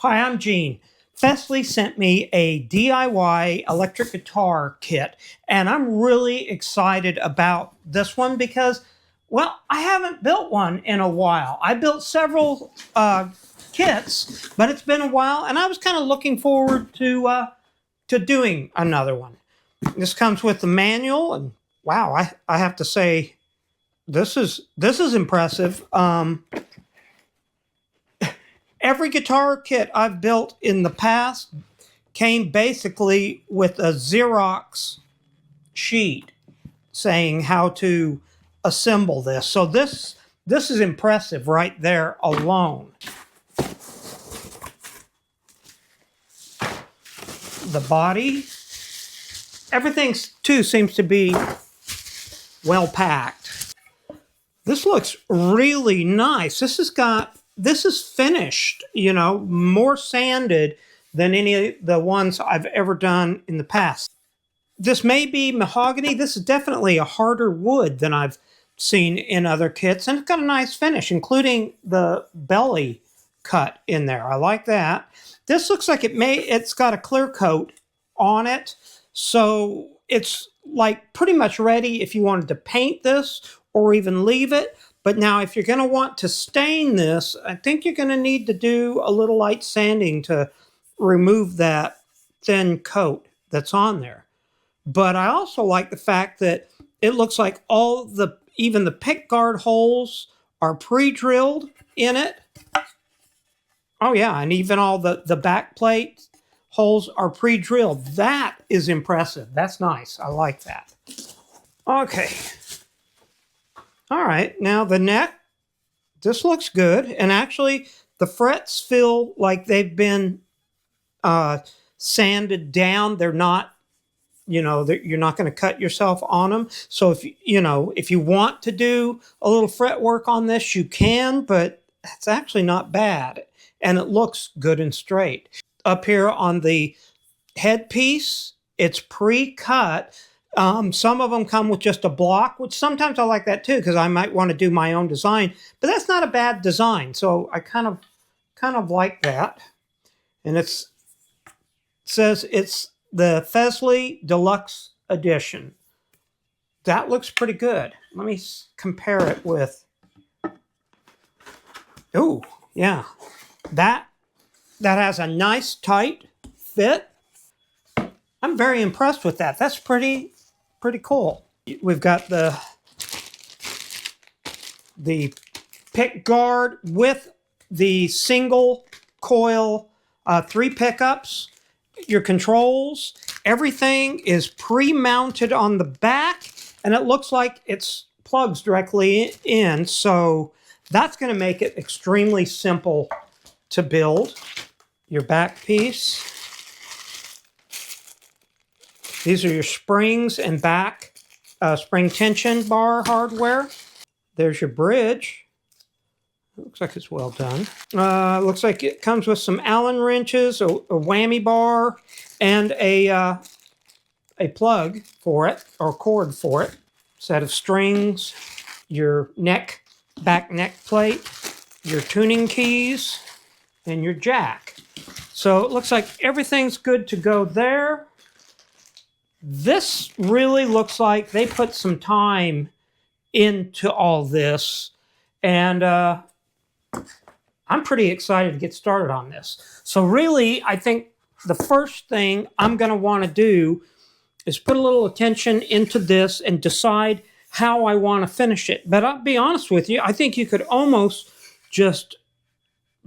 Hi, I'm Gene. FESLEY sent me a DIY electric guitar kit, and I'm really excited about this one because, well, I haven't built one in a while. I built several kits, but it's been a while, and I was kind of looking forward to doing another one. This comes with the manual, and wow, I have to say, this is impressive. Every guitar kit I've built in the past came basically with a Xerox sheet saying how to assemble this. So this is impressive right there alone. The body, everything too seems to be well packed. This looks really nice. This is finished, you know, more sanded than any of the ones I've ever done in the past. This may be mahogany. This is definitely a harder wood than I've seen in other kits, and it's got a nice finish, including the belly cut in there. I like that. This looks like it's got a clear coat on it, so it's like pretty much ready if you wanted to paint this or even leave it. But now if you're going to want to stain this, I think you're going to need to do a little light sanding to remove that thin coat that's on there. But I also like the fact that it looks like even the pick guard holes are pre-drilled in it. Oh yeah, and even all the back plate holes are pre-drilled. That is impressive. That's nice. I like that. Okay. All right, now the neck, this looks good. And actually, the frets feel like they've been sanded down. They're not, you know, you're not going to cut yourself on them. So if you want to do a little fret work on this, you can, but it's actually not bad. And it looks good and straight. Up here on the headpiece, it's pre-cut. Some of them come with just a block, which sometimes I like that too, because I might want to do my own design, but that's not a bad design. So I kind of like that. And it says it's the FESLEY Deluxe Edition. That looks pretty good. Let me compare it with, oh yeah, that has a nice tight fit. I'm very impressed with that. That's pretty cool. We've got the pick guard with the single coil 3 pickups, your controls, everything is pre-mounted on the back, and it looks like it's plugs directly in, so that's going to make it extremely simple to build. Your back piece. These are your springs and back spring tension bar hardware. There's your bridge. It looks like it's well done. Looks like it comes with some Allen wrenches, a whammy bar, and a plug for it, or cord for it. Set of strings, your back neck plate, your tuning keys, and your jack. So it looks like everything's good to go there. This really looks like they put some time into all this, and I'm pretty excited to get started on this. So really, I think the first thing I'm going to want to do is put a little attention into this and decide how I want to finish it. But I'll be honest with you, I think you could almost just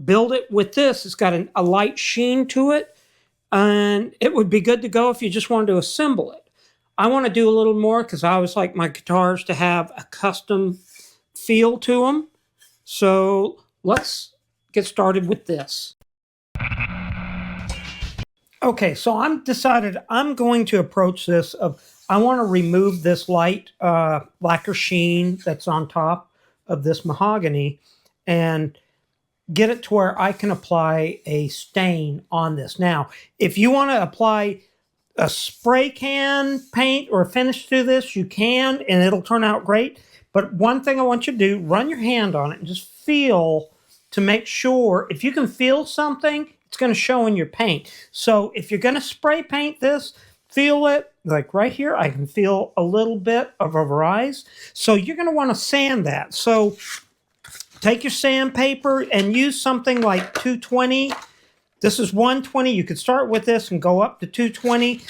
build it with this. It's got a light sheen to it, and it would be good to go if you just wanted to assemble it. I want to do a little more because I always like my guitars to have a custom feel to them. So let's get started with this. Okay, so I'm decided I'm going to approach this I want to remove this light lacquer sheen that's on top of this mahogany and get it to where I can apply a stain on this. Now, if you want to apply a spray can paint or a finish to this, you can, and it'll turn out great. But one thing I want you to do, run your hand on it and just feel to make sure. If you can feel something, it's going to show in your paint. So if you're going to spray paint this, feel it, like right here, I can feel a little bit of a rise. So you're going to want to sand that. So take your sandpaper and use something like 220. This is 120. You could start with this and go up to 220.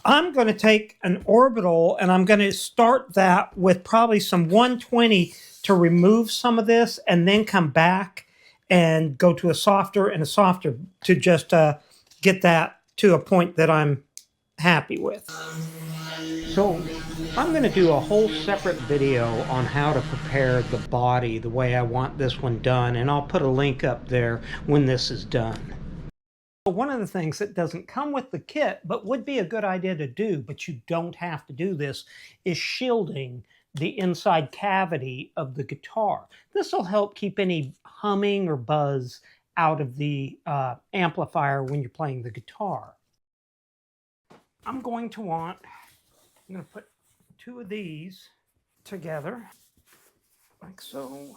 I'm going to take an orbital and I'm going to start that with probably some 120 to remove some of this, and then come back and go to a softer and a softer to just get that to a point that I'm happy with. So I'm going to do a whole separate video on how to prepare the body the way I want this one done, and I'll put a link up there when this is done. One of the things that doesn't come with the kit, but would be a good idea to do, but you don't have to do this, is shielding the inside cavity of the guitar. This will help keep any humming or buzz out of the amplifier when you're playing the guitar. I'm going to put 2 of these together, like so.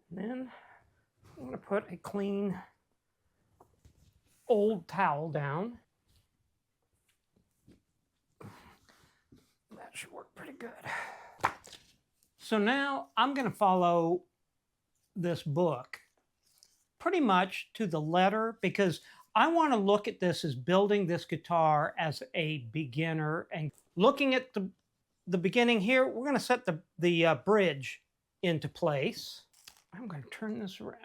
And then I'm going to put a clean old towel down. That should work pretty good. So now I'm going to follow this book pretty much to the letter, because I want to look at this as building this guitar as a beginner. And looking at the beginning here, we're going to set the bridge into place. I'm going to turn this around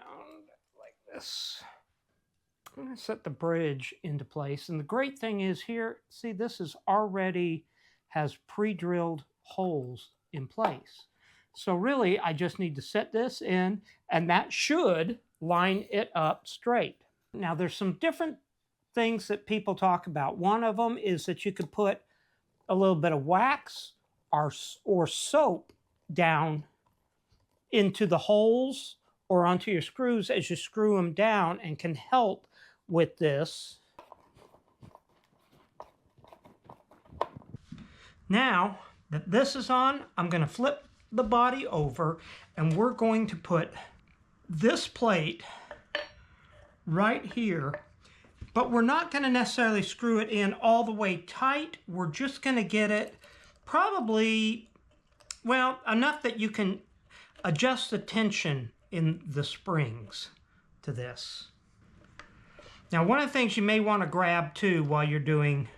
like this. I'm going to set the bridge into place. And the great thing is here, see, this is already has pre-drilled holes in place. So really, I just need to set this in, and that should line it up straight. Now, there's some different things that people talk about. One of them is that you could put a little bit of wax or soap down into the holes or onto your screws as you screw them down, and can help with this. Now that this is on, I'm going to flip the body over, and we're going to put this plate right here, but we're not going to necessarily screw it in all the way tight. We're just going to get it probably, well, enough that you can adjust the tension in the springs to this. Now, one of the things you may want to grab too while you're doing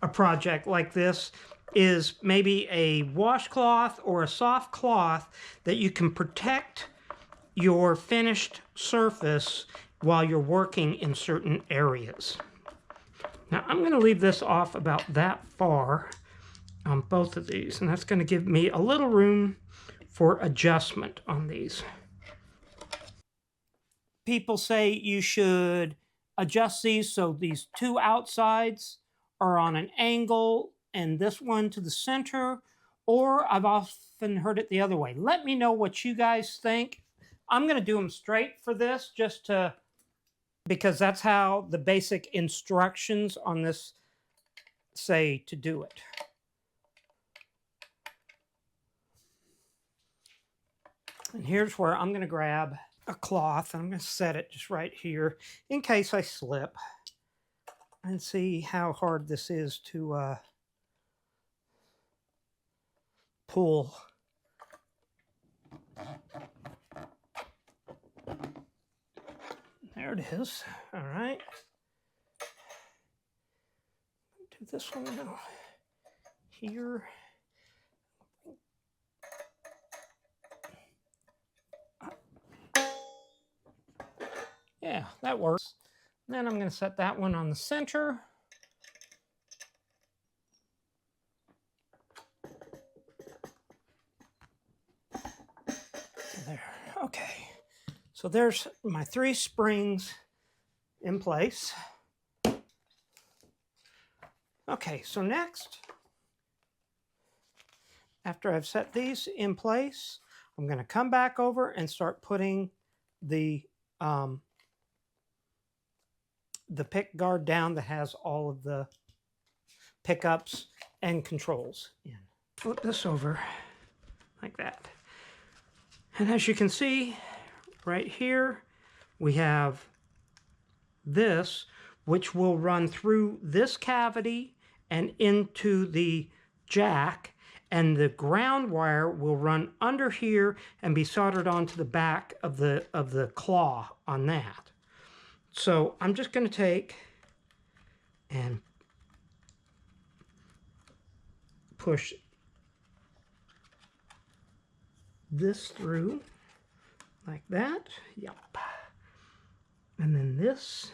a project like this is maybe a washcloth or a soft cloth that you can protect your finished surface while you're working in certain areas. Now, I'm going to leave this off about that far on both of these, and that's going to give me a little room for adjustment on these. People say you should adjust these so these 2 outsides are on an angle and this one to the center, or I've often heard it the other way. Let me know what you guys think. I'm going to do them straight for this, just to, because that's how the basic instructions on this say to do it. And here's where I'm going to grab a cloth, and I'm going to set it just right here in case I slip, and see how hard this is to pull. There it is. All right. Do this one now. Here. Yeah, that works. Then I'm going to set that one on the center. There. Okay. So there's my 3 springs in place. Okay, so next, after I've set these in place, I'm going to come back over and start putting the pick guard down that has all of the pickups and controls in. Flip this over like that. And as you can see, right here, we have this, which will run through this cavity and into the jack, and the ground wire will run under here and be soldered onto the back of the claw on that. So I'm just going to take and push this through like that. Yep. And then this.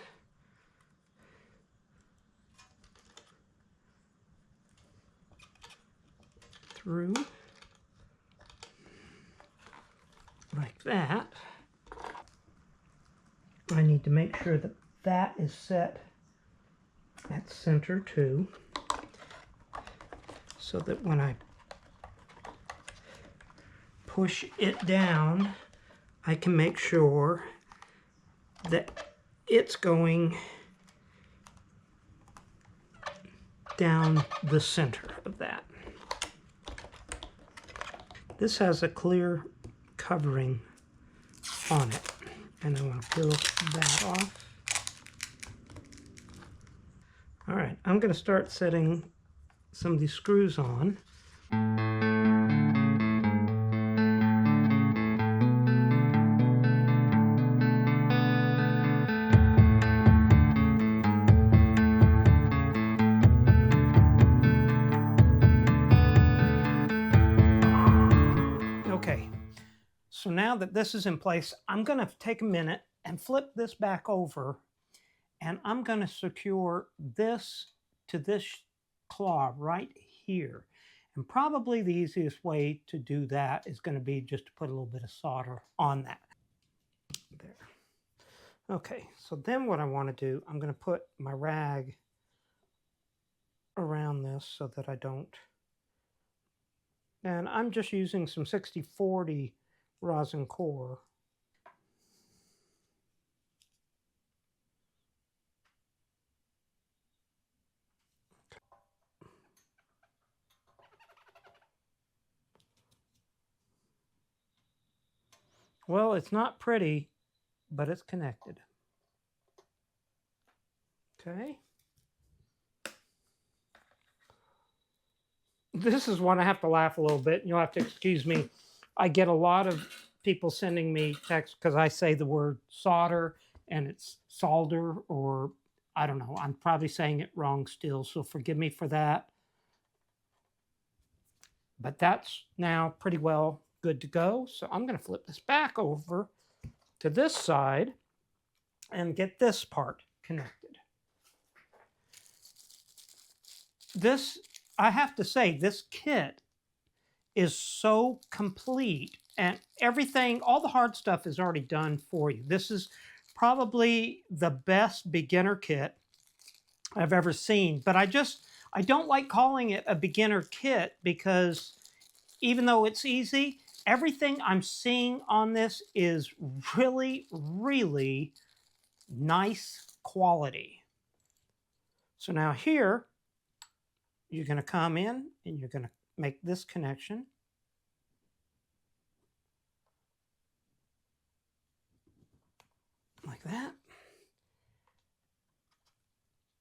Through like that. I need to make sure that that is set at center too, so that when I push it down, I can make sure that it's going down the center of that. This has a clear covering on it, and I want to peel that off. All right, I'm going to start setting some of these screws on. Okay, so now that this is in place, I'm going to take a minute and flip this back over, and I'm going to secure this to this claw right here. And probably the easiest way to do that is going to be just to put a little bit of solder on that. There. Okay, so then what I want to do, I'm going to put my rag around this so that I don't. And I'm just using some 60-40 rosin core. Well, it's not pretty, but it's connected. Okay. This is when I have to laugh a little bit. You'll have to excuse me. I get a lot of people sending me texts because I say the word solder and it's solder, or I don't know. I'm probably saying it wrong still, so forgive me for that. But that's now pretty well good to go. So I'm going to flip this back over to this side and get this part connected. This, I have to say, this kit is so complete, and everything, all the hard stuff is already done for you. This is probably the best beginner kit I've ever seen, but I don't like calling it a beginner kit because even though it's easy, everything I'm seeing on this is really, really nice quality. So now here, you're going to come in and you're going to make this connection. Like that.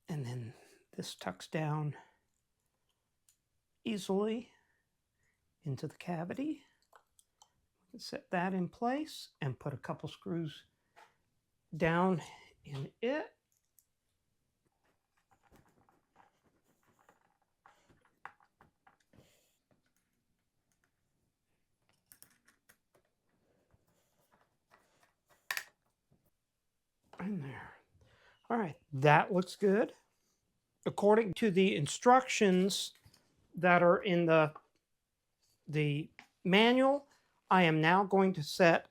And then this tucks down easily into the cavity. We can set that in place and put a couple screws down in it. In there. All right, that looks good. According to the instructions that are in the manual, I am now going to set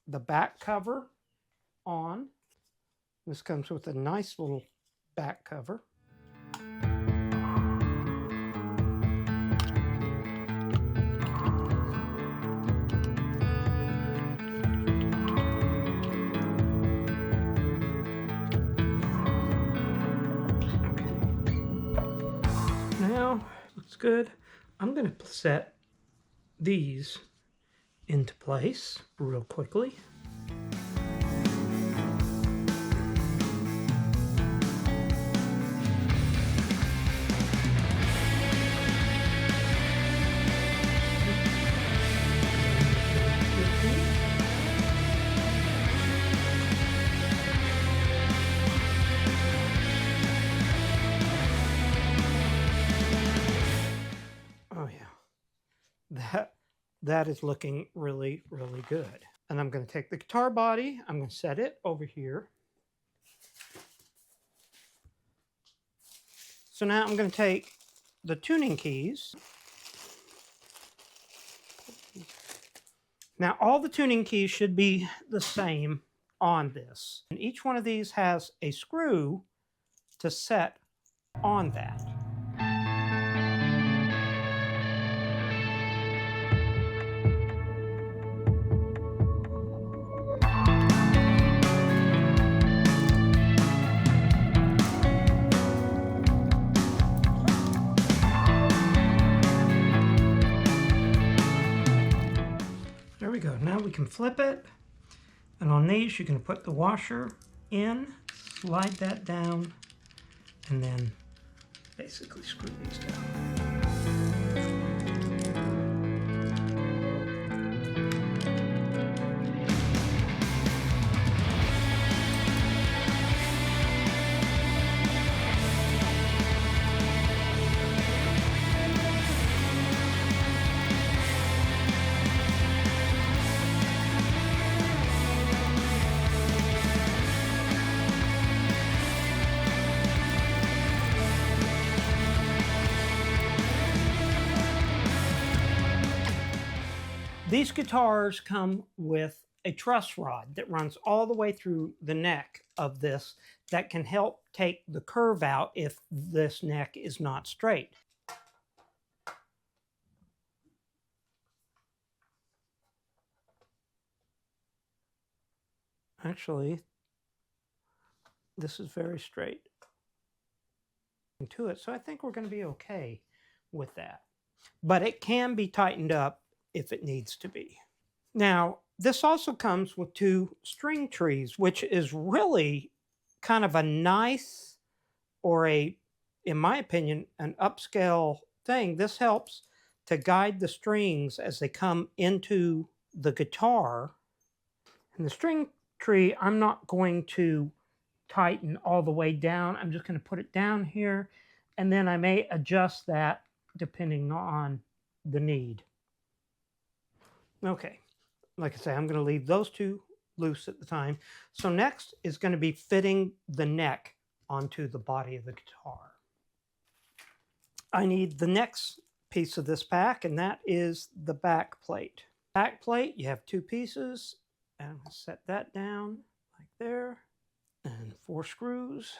the back cover on. This comes with a nice little back cover. Now, looks good. I'm going to set these into place real quickly. That is looking really, really good. And I'm going to take the guitar body, I'm going to set it over here. So now I'm going to take the tuning keys. Now all the tuning keys should be the same on this. And each one of these has a screw to set on that. There we go. Now we can flip it. And on these, you can put the washer in, slide that down, and then basically screw these down. These guitars come with a truss rod that runs all the way through the neck of this that can help take the curve out if this neck is not straight. Actually, this is very straight to it, so I think we're going to be okay with that. But it can be tightened up if it needs to be. Now, this also comes with 2 string trees, which is really kind of a nice, or in my opinion, an upscale thing. This helps to guide the strings as they come into the guitar. And the string tree, I'm not going to tighten all the way down. I'm just going to put it down here, and then I may adjust that depending on the need. Okay, like I say, I'm going to leave those 2 loose at the time. So next is going to be fitting the neck onto the body of the guitar. I need the next piece of this pack, and that is the back plate. Back plate, you have 2 pieces, and I'm going to set that down like there, and 4 screws.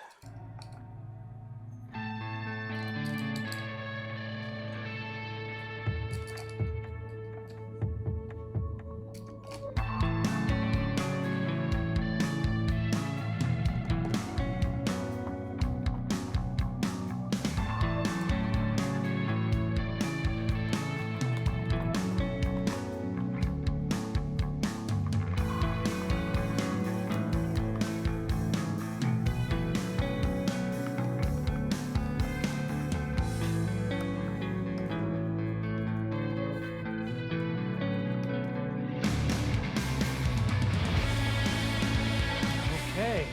Okay,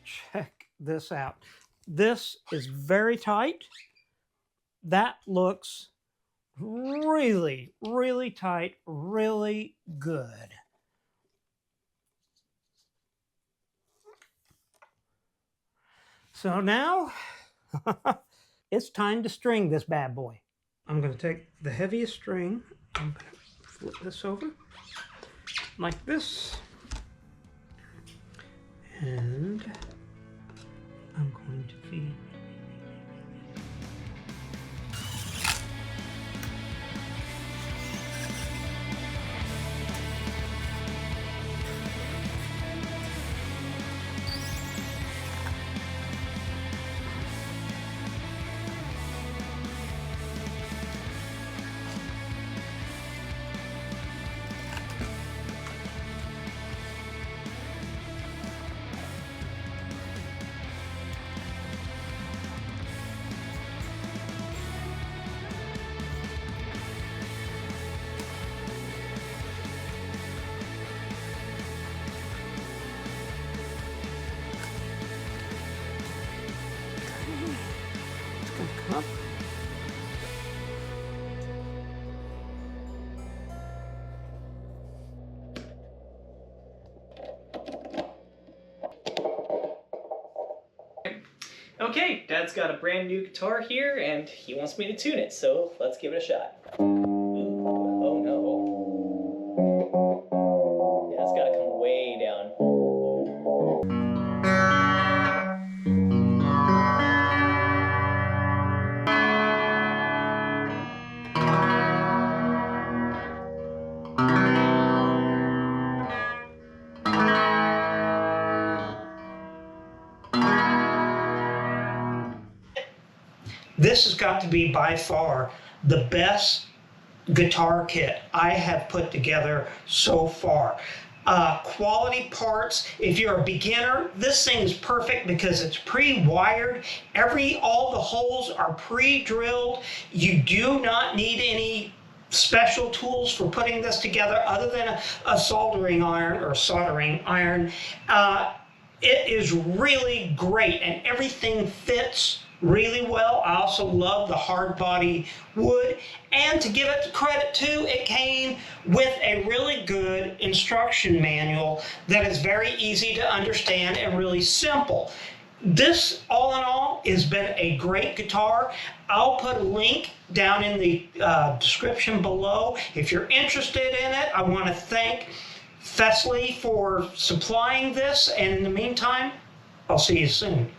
check this out. This is very tight. That looks really, really tight, really good. So now, it's time to string this bad boy. I'm going to take the heaviest string, I'm going to flip this over like this, and I'm going to feed Okay, Dad's got a brand new guitar here and he wants me to tune it, so let's give it a shot. Ooh, oh no. Yeah, it's gotta come way down. This has got to be by far the best guitar kit I have put together so far. Quality parts. If you're a beginner, this thing is perfect because it's pre-wired. All the holes are pre-drilled. You do not need any special tools for putting this together other than a soldering iron or soldering iron. It is really great and everything fits really well. I also love the hard body wood, and to give it credit too, it came with a really good instruction manual that is very easy to understand and really simple. This, all in all, has been a great guitar. I'll put a link down in the description below. If you're interested in it, I want to thank FESLEY for supplying this, and in the meantime, I'll see you soon.